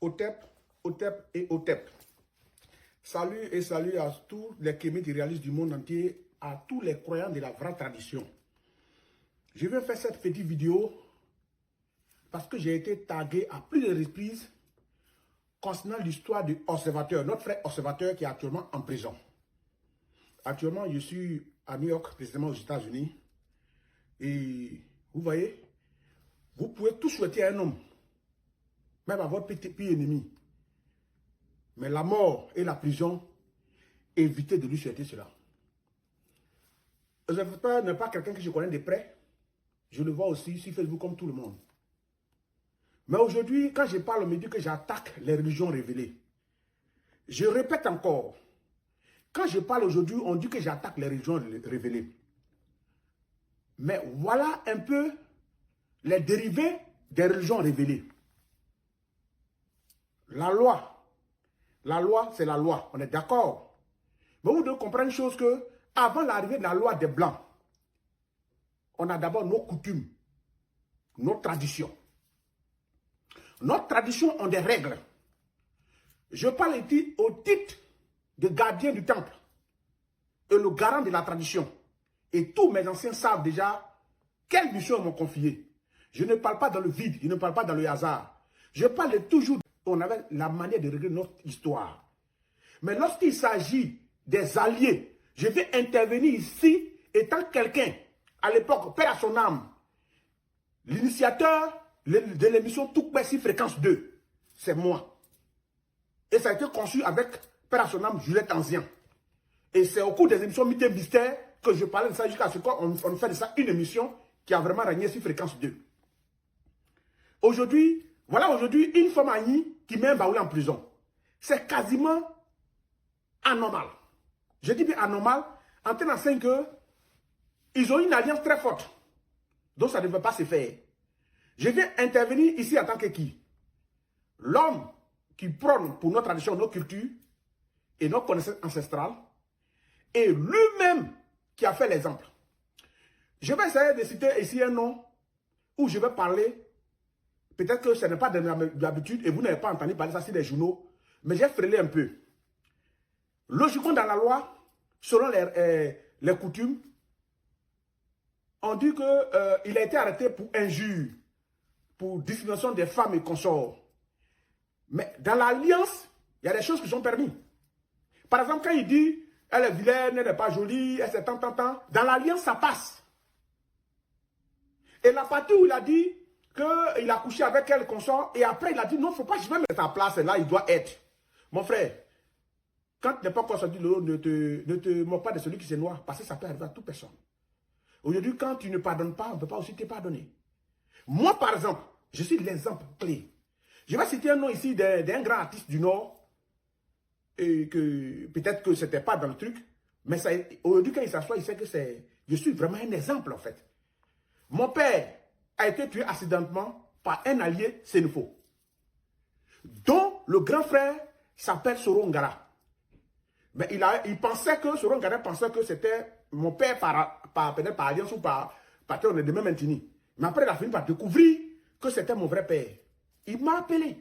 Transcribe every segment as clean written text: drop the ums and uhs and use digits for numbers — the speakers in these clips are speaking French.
Otep, Otep et Otep. Salut et salut à tous les kémites réalistes du monde entier, à tous les croyants de la vraie tradition. Je vais faire cette petite vidéo parce que j'ai été tagué à plusieurs reprises concernant l'histoire du observateur, notre frère observateur qui est actuellement en prison. Actuellement, je suis à New York, précisément aux États-Unis. Et vous voyez, vous pouvez tout souhaiter à un homme, même à votre petit ennemi. Mais la mort et la prison, évitez de lui souhaiter cela. L'observateur n'est pas quelqu'un que je connais de près. Je le vois aussi sur Facebook comme tout le monde. Mais aujourd'hui, quand je parle, on me dit que j'attaque les religions révélées. Je répète encore. Quand je parle aujourd'hui, on dit que j'attaque les religions révélées. Mais voilà un peu les dérivés des religions révélées. La loi, c'est la loi. On est d'accord. Mais vous devez comprendre une chose que, avant l'arrivée de la loi des Blancs, on a d'abord nos coutumes, nos traditions. Nos traditions ont des règles. Je parle ici au titre de gardien du temple et le garant de la tradition. Et tous mes anciens savent déjà quelle mission ils m'ont confiée. Je ne parle pas dans le vide, je ne parle pas dans le hasard. Je parle toujours, on avait la manière de régler notre histoire. Mais lorsqu'il s'agit des alliés, je vais intervenir ici étant quelqu'un, à l'époque, père à son âme, l'initiateur de l'émission Toukbessi Fréquence 2, c'est moi. Et ça a été conçu avec père à son âme, Juliette Ancien. Et c'est au cours des émissions Mythe et Mystère que je parlais de ça jusqu'à ce qu'on fait de ça une émission qui a vraiment régné sur Fréquence 2. Aujourd'hui, voilà aujourd'hui une femme Annie qui met un baoulé en prison. C'est quasiment anormal. Je dis bien anormal, en tenant en que ils ont une alliance très forte. Donc ça ne devait pas se faire. Je viens intervenir ici en tant que qui? L'homme qui prône pour notre tradition, nos cultures et nos connaissances ancestrales, et lui-même qui a fait l'exemple. Je vais essayer de citer ici un nom où je vais parler, peut-être que ce n'est pas de l'habitude et vous n'avez pas entendu parler ça sur les journaux, mais j'ai frôlé un peu. Logiquement dans la loi, selon les coutumes, on dit qu'il a été arrêté pour injure, pour discrimination des femmes et consorts. Mais dans l'alliance, il y a des choses qui sont permises. Par exemple, quand il dit elle est vilaine, elle n'est pas jolie, elle c'est tant, dans l'alliance, ça passe. Et la partie où il a dit qu'il a couché avec elle, consort, et après il a dit non, il ne faut pas, je vais mettre à place, là, il doit être. Mon frère, quand tu n'es pas consenti, ne te moque pas de celui qui se noie, parce que ça peut arriver à toute personne. Aujourd'hui, quand tu ne pardonnes pas, on ne peut pas aussi te pardonner. Moi, par exemple, je suis l'exemple clé. Je vais citer un nom ici d'un grand artiste du Nord, et que peut-être que ce n'était pas dans le truc, mais aujourd'hui, quand il s'assoit, il sait que je suis vraiment un exemple, en fait. Mon père a été tué accidentellement par un allié Sénéfo, dont le grand frère s'appelle Soro Ngara. Mais il pensait que, Soro Ngara pensait que c'était mon père peut-être par alliance ou par on est de même intini. Mais après, il a fini par découvrir que c'était mon vrai père. Il m'a appelé.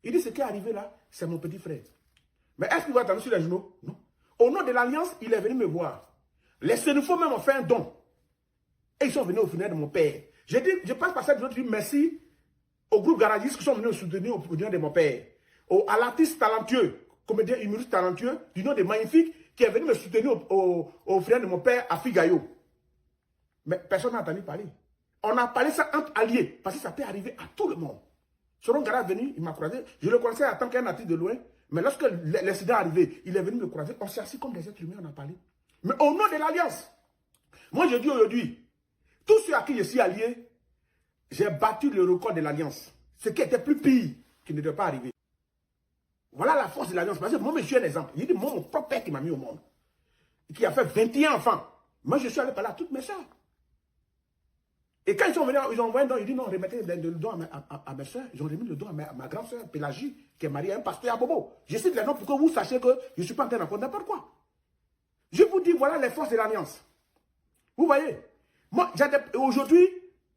Il dit, ce qui est arrivé là, c'est mon petit frère. Mais est-ce qu'il va attendre sur les genoux? Non. Au nom de l'alliance, il est venu me voir. Les Sénéfos même ont fait un don. Et ils sont venus au funérailles de mon père. Je passe par cette journée, je dis merci au groupe garagistes qui sont venus soutenir au funérailles de mon père. À l'artiste talentueux, comédien humoriste talentueux, du nom de Magnifique, qui est venu me soutenir au funérailles de mon père à Figayo. Mais personne n'a entendu parler. On a parlé ça entre alliés, parce que ça peut arriver à tout le monde. Soron Gara est venu, il m'a croisé. Je le connaissais en tant qu'un artiste de loin. Mais lorsque l'incident est arrivé, il est venu me croiser. On s'est assis comme des êtres humains, on a parlé. Mais au nom de l'alliance, moi je dis aujourd'hui, tous ceux à qui je suis allié, j'ai battu le record de l'alliance. Ce qui était plus pire, qui ne devait pas arriver. Voilà la force de l'alliance. Parce que moi, je suis un exemple. Il dit, moi, mon propre père qui m'a mis au monde, qui a fait 21 enfants. Moi, je suis allé parler à toutes mes soeurs. Et quand ils sont venus, ils ont envoyé un don, ils disent non, remettez le don à mes soeurs. Ils ont remis le don à ma grande soeur, Pélagie, qui est mariée à un pasteur à Bobo. Je cite les noms pour que vous sachiez que je ne suis pas en train de raconter n'importe quoi. Je vous dis, voilà les forces de l'alliance. Vous voyez, moi, aujourd'hui,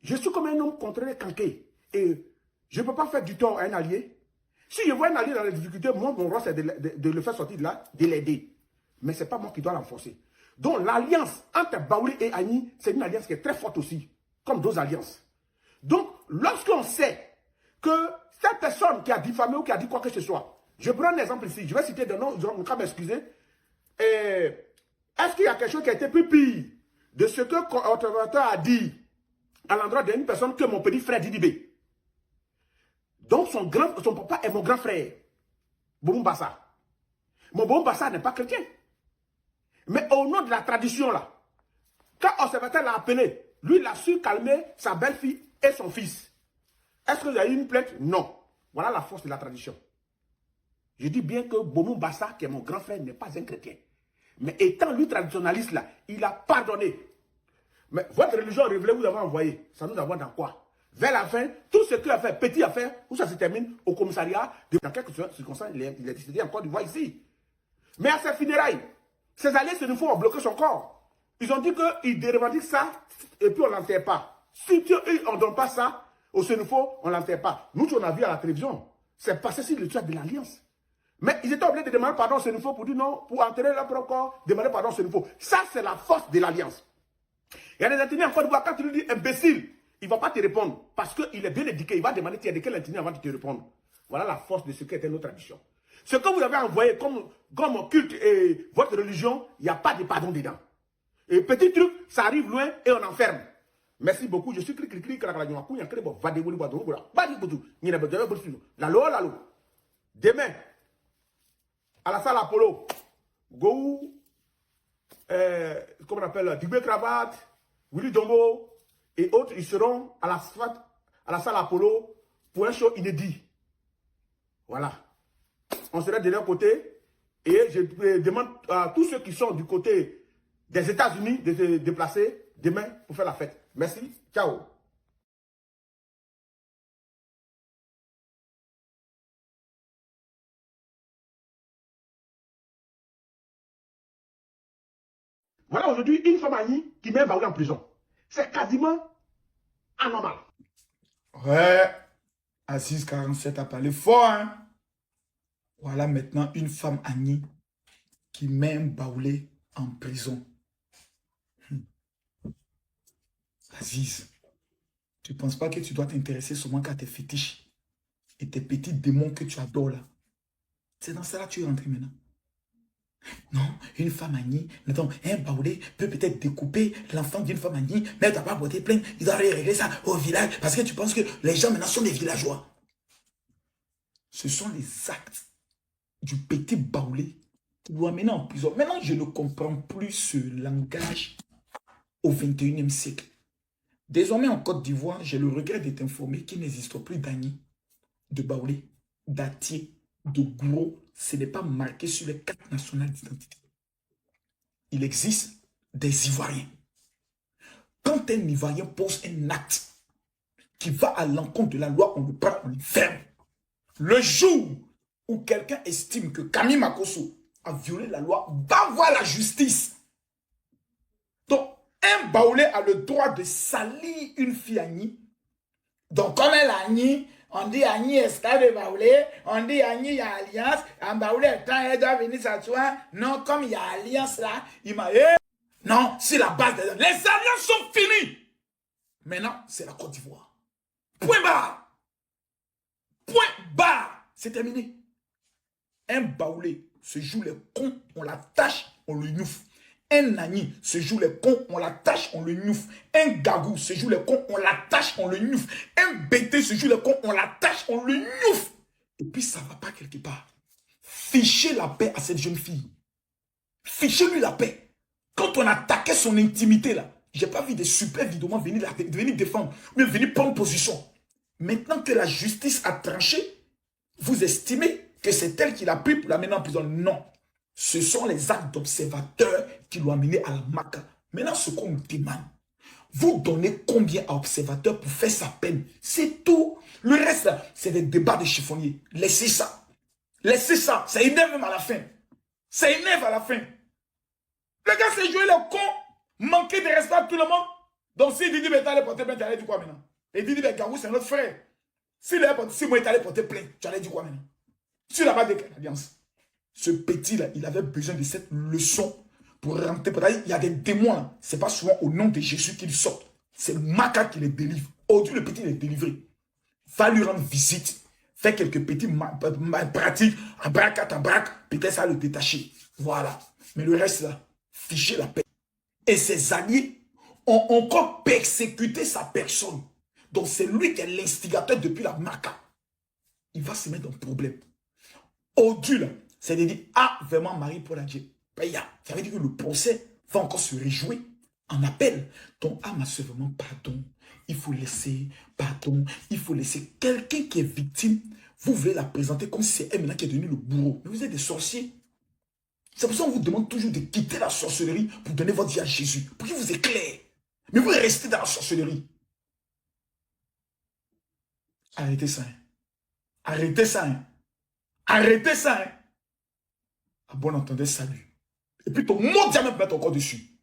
je suis comme un homme contrôlé canqué. Et je ne peux pas faire du tort à un allié. Si je vois un allié dans les difficultés, moi, mon rôle, c'est de le faire sortir de là, de l'aider. Mais ce n'est pas moi qui dois l'enforcer. Donc, l'alliance entre Baoulé et Agni, c'est une alliance qui est très forte aussi, comme d'autres alliances. Donc, lorsqu'on sait que cette personne qui a diffamé ou qui a dit quoi que ce soit, je prends un exemple ici, je vais citer des noms, ils vont m'excuser. Est-ce qu'il y a quelque chose qui a été plus pire de ce que l'observateur a dit à l'endroit d'une personne que mon petit frère Didibé? Donc, son papa est mon grand frère, Boumbassa. Mon Boumbassa n'est pas chrétien. Mais au nom de la tradition, là, quand l'observateur l'a appelé, lui, il a su calmer sa belle-fille et son fils. Est-ce que vous avez eu une plainte? Non. Voilà la force de la tradition. Je dis bien que Boumou Bassa, qui est mon grand frère, n'est pas un chrétien. Mais étant lui traditionnaliste, là, il a pardonné. Mais votre religion révélée, vous avez envoyé. Ça nous envoie dans quoi? Vers la fin, tout ce qu'il a fait, petit affaire, où ça se termine au commissariat, dans quelques circonstances, il est décédé encore du voix ici. Mais à ses funérailles, ses alliés Sénéfo ont bloqué son corps. Ils ont dit qu'ils revendiquent ça, et puis on ne l'enterre pas. Si eux, on ne donne pas ça au Sénéfo, on ne l'enterre pas. Nous, on a vu à la télévision, c'est passé sur le chat de l'Alliance. Mais ils étaient obligés de demander pardon au Sénéfo pour dire non, pour enterrer leur propre corps, demander pardon au Sénéfo. Ça, c'est la force de l'Alliance. Il y a des Antiniens en Côte d'Ivoire, quand tu lui dis imbécile, il ne va pas te répondre. Parce qu'il est bien éduqué. Il va demander tu es de quel Antinien avant de te répondre. Voilà la force de ce qu'était notre tradition. Ce que vous avez envoyé comme culte et votre religion, il n'y a pas de pardon dedans. Et petit truc, ça arrive loin et on enferme. Merci beaucoup. Je suis demain, à la salle Apollo, Go, comment on appelle, Dubé Cravate, Willy Dombo et autres, ils seront à la salle Apollo pour un show inédit. Voilà. On sera de leur côté et je demande à tous ceux qui sont du côté des États-Unis de se déplacer demain pour faire la fête. Merci. Ciao. Voilà aujourd'hui une femme Annie qui met Baoulé en prison. C'est quasiment anormal. Ouais, Aziz 47 a parlé fort, hein. Voilà maintenant une femme Annie qui met Baoulé en prison. Aziz, tu ne penses pas que tu dois t'intéresser seulement qu'à tes fétiches et tes petits démons que tu adores là? C'est dans ça là que tu es rentré maintenant. Non, une femme Annie, attends, un Baoulé peut peut-être découper l'enfant d'une femme Annie, mais elle ne doit pas porter plainte, il doit aller régler ça au village, parce que tu penses que les gens maintenant sont des villageois. Ce sont les actes du petit Baoulé qui doit mener en prison. Maintenant, je ne comprends plus ce langage au 21e siècle. Désormais, en Côte d'Ivoire, j'ai le regret de t'informer qu'il n'existe plus d'Annie, de Baoulé, d'Atier, de Gouro. Ce n'est pas marqué sur les cartes nationales d'identité. Il existe des Ivoiriens. Quand un Ivoirien pose un acte qui va à l'encontre de la loi, on le prend, on le ferme. Le jour où quelqu'un estime que Camille Makosso a violé la loi, va voir la justice. Donc, un Baoulé a le droit de salir une fille Annie. Donc, comme elle a Annie, on dit Annie est stade de Baoulé, on dit Annie, il y a alliance, en Baoulé, quand elle doit venir s'asseoir, non, comme il y a alliance là, il m'a dit, non, c'est la base des... Les alliances sont finies. Maintenant, c'est la Côte d'Ivoire. Point barre. Point barre. C'est terminé. Un Baoulé se joue les cons, on l'attache, on le gnouffe. Un Annie se joue les cons, on l'attache, on le gnouffe. Un Gagou se joue les cons, on l'attache, on le gnouffe. Un BT se joue les cons, on l'attache, on le gnouffe. Et puis ça ne va pas quelque part. Fichez la paix à cette jeune fille. Fichez-lui la paix. Quand on attaquait son intimité là, j'ai pas vu des super vidéos venir défendre, mais venir prendre position. Maintenant que la justice a tranché, vous estimez que c'est elle qui l'a pris pour la mener en prison? Non. Ce sont les actes d'observateurs qui l'ont amené à la Maca. Maintenant, ce qu'on me demande, vous donnez combien à observateur pour faire sa peine? C'est tout. Le reste, c'est des débats de chiffonniers. Laissez ça. Laissez ça. Ça énerve même à la fin. Ça énerve à la fin. Le gars s'est joué le con, manquer de respect à tout le monde. Donc, si Didi est allé porter plainte, tu allais dire quoi maintenant? Et Didi Gagou, c'est notre frère. S'il est allé porter plainte, tu allais dire quoi maintenant? Sur la base de quelle alliance? Ce petit-là, il avait besoin de cette leçon pour rentrer. Il y a des démons là. Ce n'est pas souvent au nom de Jésus qu'ils sortent. C'est le maca qui les délivre. Aujourd'hui, le petit il est délivré. Va lui rendre visite. Fais quelques petits pratiques. Un braque, un braque. Peut-être ça va le détacher. Voilà. Mais le reste là, fichez la paix. Et ses alliés ont encore persécuté sa personne. Donc c'est lui qui est l'instigateur depuis la maca. Il va se mettre dans le problème. Au-dessus là, c'est de dire, ah, vraiment Marie-Paul a dit, ça veut dire que le procès va encore se réjouir en appel. Donc, ah, ma soeur, vraiment, pardon. Il faut laisser, pardon. Il faut laisser quelqu'un qui est victime. Vous voulez la présenter comme si c'est elle maintenant qui est devenu le bourreau. Mais vous êtes des sorciers. C'est pour ça qu'on vous demande toujours de quitter la sorcellerie pour donner votre vie à Jésus. Pour qu'il vous éclaire. Mais vous restez dans la sorcellerie. Arrêtez ça. Hein. Arrêtez ça. Hein. Arrêtez ça. Hein. À bon entendeur, salut. Et puis ton mot diable peut mettre encore dessus.